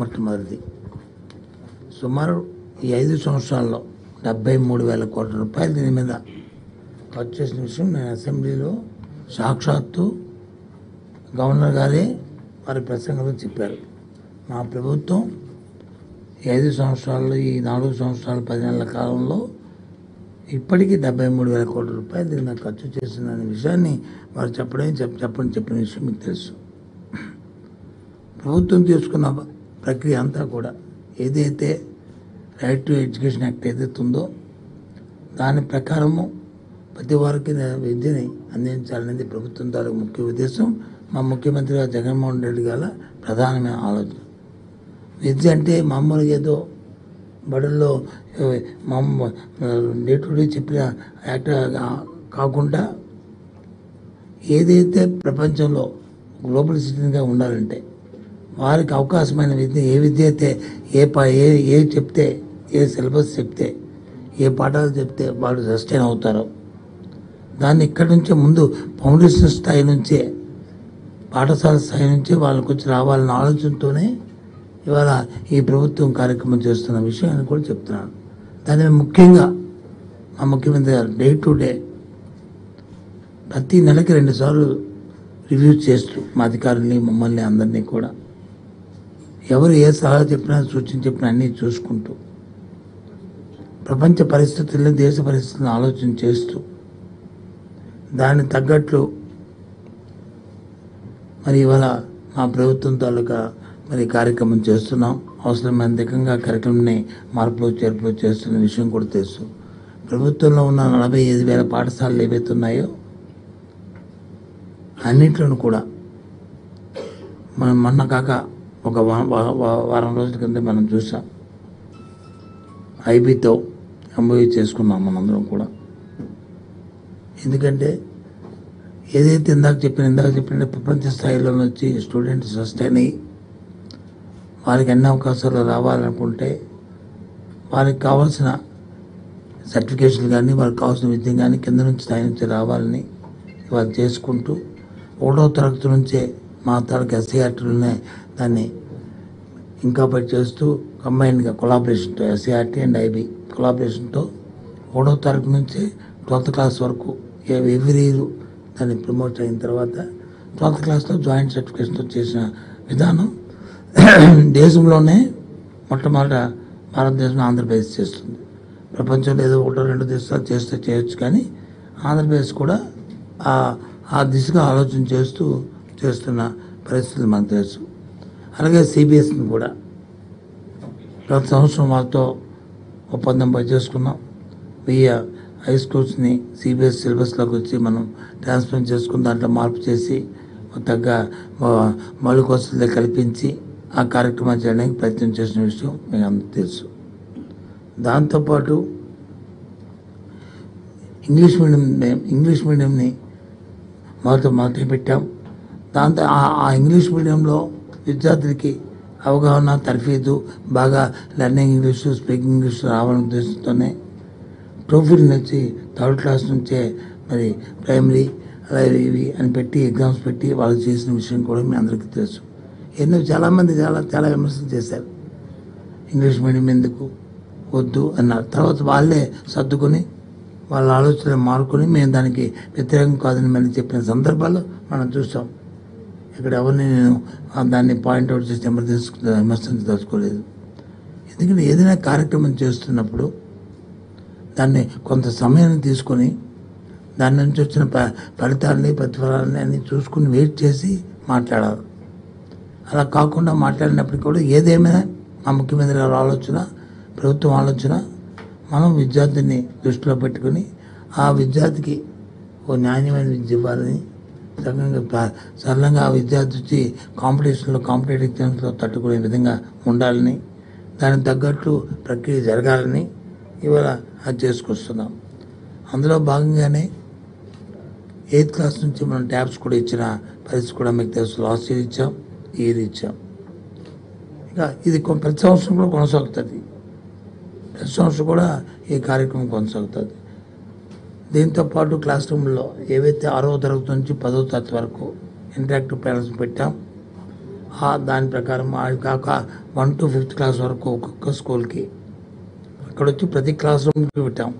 మొట్టమొదటిది. సుమారు ఈ 5 సంవత్సరాల్లో 73,000 కోట్ల రూపాయలు దీని మీద ఖర్చు చేసిన విషయం నేను అసెంబ్లీలో సాక్షాత్తు గవర్నర్ గారే వారి ప్రసంగంలో చెప్పారు. మా ప్రభుత్వం ఈ 5 సంవత్సరాల్లో, ఈ 4 సంవత్సరాల 10 నెలల కాలంలో ఇప్పటికీ 73,000 కోట్ల రూపాయలు దీని మీద ఖర్చు చేసిందనే విషయాన్ని వారు చెప్పిన విషయం మీకు తెలుసు. ప్రభుత్వం తీసుకున్న ప్రక్రియ అంతా కూడా ఏదైతే రైట్ టు ఎడ్యుకేషన్ యాక్ట్ ఏదైతే ఉందో దాని ప్రకారము ప్రతి వారికి విద్యని అందించాలనేది ప్రభుత్వం తాలూకు ముఖ్య ఉద్దేశం. మా ముఖ్యమంత్రి గారు జగన్మోహన్ రెడ్డి గారి ప్రధానమైన ఆలోచన. విద్య అంటే మామూలుగా ఏదో బడుల్లో డే టు డే చెప్పిన యాక్ట్ కాకుండా ఏదైతే ప్రపంచంలో గ్లోబల్ సిటిజన్గా ఉండాలంటే వారికి అవకాశమైన విద్య, ఏ విద్య అయితే ఏ చెప్తే, ఏ సిలబస్ చెప్తే, ఏ పాఠాలు చెప్తే వాళ్ళు సస్టైన్ అవుతారో దాన్ని ఇక్కడి నుంచే ముందు ఫౌండేషన్ స్థాయి నుంచే, పాఠశాల స్థాయి నుంచే వాళ్ళకి వచ్చి రావాలన్న ఆలోచనతోనే ఇవాళ ఈ ప్రభుత్వం కార్యక్రమం చేస్తున్న విషయాన్ని కూడా చెప్తున్నాను. దాని ముఖ్యంగా మా ముఖ్యమంత్రి గారు డే టు డే ప్రతి నెలకి 2 సార్లు రివ్యూ చేస్తూ మా అధికారుల్ని, మమ్మల్ని అందరినీ కూడా ఎవరు ఏ సలహా చెప్పినా, సూచన చెప్పినా అన్నీ చూసుకుంటూ ప్రపంచ పరిస్థితుల్ని, దేశ పరిస్థితులను ఆలోచన చేస్తూ దానికి తగ్గట్లు మరి ఇవాళ మా ప్రభుత్వం తాలూకా మరి కార్యక్రమం చేస్తున్నాం. అవసరమైనంతకంగా కార్యక్రమాన్ని మార్పులు చేర్పులు చేస్తున్న విషయం కూడా తెలుసు. ప్రభుత్వంలో ఉన్న 45,000 పాఠశాలలు ఏవైతే ఉన్నాయో అన్నింటిలో కూడా మనం మొన్న కాక ఒక వారం రోజుల కింద మనం చూసాం, ఐబీతో ఎంఓయూ చేసుకున్నాం మనందరం కూడా. ఎందుకంటే ఏదైతే ఇందాక చెప్పిన ప్రపంచ స్థాయిలో వచ్చి స్టూడెంట్స్ సస్టైన్ అయ్యి వారికి అన్ని అవకాశాలు రావాలనుకుంటే వారికి కావాల్సిన సర్టిఫికేషన్లు కానీ, వారికి కావాల్సిన విద్య కానీ కింద నుంచి స్థాయి నుంచి రావాలని వాళ్ళు చేసుకుంటూ 1వ తరగతి నుంచే మా తాలూకు ఎస్సీఆర్టీలోనే దాన్ని ఇంకా పని చేస్తూ కంబైన్డ్గా కొలాబరేషన్తో ఎస్సీఆర్టీ అండ్ ఐబీ కొలాబరేషన్తో 1వ తరగతి నుంచి 12th క్లాస్ వరకు ఎవ్రీ ఇయర్ దాన్ని ప్రమోట్ అయిన తర్వాత 12th క్లాస్లో జాయింట్ సర్టిఫికేషన్తో చేసిన విధానం దేశంలోనే మొట్టమొదట భారతదేశంలో ఆంధ్రప్రదేశ్ చేస్తుంది. ప్రపంచంలో ఏదో 1-2 దేశాలు చేయొచ్చు, కానీ ఆంధ్రప్రదేశ్ కూడా ఆ దిశగా ఆలోచన చేస్తున్న పరిస్థితులు మనకు తెలుసు. అలాగే సిబిఎస్ని కూడా ప్రతి సంవత్సరం వాళ్ళతో ఒప్పందం చేసుకున్నాం. 1000 హై స్కూల్స్ని సిబిఎస్ సిలబస్లోకి వచ్చి మనం ట్రాన్స్ఫర్ చేసుకుని దాంట్లో మార్పు చేసి తగ్గ మౌలిక వసతులు కల్పించి ఆ కార్యక్రమాలు చేయడానికి ప్రయత్నం చేసిన విషయం మీకు అందరికీ తెలుసు. దాంతోపాటు ఇంగ్లీష్ మీడియంని మొదటి పెట్టాం. దాంతో ఆ ఇంగ్లీష్ మీడియంలో విద్యార్థులకి అవగాహన, తర్ఫీదు, బాగా లెర్నింగ్ ఇంగ్లీషు, స్పీకింగ్ ఇంగ్లీషు రావాలనే ఉద్దేశంతోనే టోఫిల్ నుంచి 3rd క్లాస్ నుంచే మరి ప్రైమరీ అలాగే ఇవి అని పెట్టి ఎగ్జామ్స్ పెట్టి వాళ్ళు చేసిన విషయం కూడా మీ అందరికీ తెలుసు. చాలామంది చాలా విమర్శలు చేశారు, ఇంగ్లీష్ మీడియం ఎందుకు వద్దు అన్నారు. తర్వాత వాళ్ళే సర్దుకొని వాళ్ళ ఆలోచనలు మారుకొని మేము దానికి వ్యతిరేకం కాదని మళ్ళీ చెప్పిన సందర్భాలు మనం చూసాం. ఇక్కడ ఎవరిని నేను దాన్ని పాయింట్అవుట్ చేసి విమర్శించదలుచుకోలేదు. ఎందుకంటే ఏదైనా కార్యక్రమం చేస్తున్నప్పుడు దాన్ని కొంత సమయాన్ని తీసుకొని దాని నుంచి వచ్చిన ఫలితాలని, ప్రతిఫలాలని అన్నీ చూసుకుని వెయిట్ చేసి మాట్లాడాలి. అలా కాకుండా మాట్లాడినప్పటికీ కూడా ఏదేమైనా మా ముఖ్యమంత్రి గారి ఆలోచన, ప్రభుత్వం ఆలోచన మనం విద్యార్థిని దృష్టిలో పెట్టుకుని ఆ విద్యార్థికి ఓ నాణ్యమైన విద్య ఇవ్వాలని, సరళంగా ఆ విద్యార్థి వచ్చి కాంపిటేటివ్ ఎగ్జామ్స్లో తట్టుకునే విధంగా ఉండాలని, దానికి తగ్గట్టు ప్రక్రియ జరగాలని ఇవాళ అది చేసుకొస్తున్నాం. అందులో భాగంగానే 8th క్లాస్ నుంచి మనం ట్యాబ్స్ కూడా ఇచ్చిన పరిస్థితి కూడా మీకు తెలుసు. లాస్ట్ ఇయర్ ఇచ్చాం, ఈ ఇయర్ ఇచ్చాం. ఇంకా ఇది ప్రతి సంవత్సరం కూడా కొనసాగుతుంది. ప్రతి సంవత్సరం కూడా ఈ కార్యక్రమం కొనసాగుతుంది. దీంతోపాటు క్లాస్ రూమ్లో ఏవైతే 6వ తరగతి నుంచి 10వ తరగతి వరకు ఇంటరాక్టివ్ ప్యానల్స్ పెట్టాం, దాని ప్రకారం అది కాక 1 to 5th క్లాస్ వరకు ఒక్కొక్క స్కూల్కి అక్కడ వచ్చి ప్రతి క్లాస్ రూమ్కి పెట్టాం.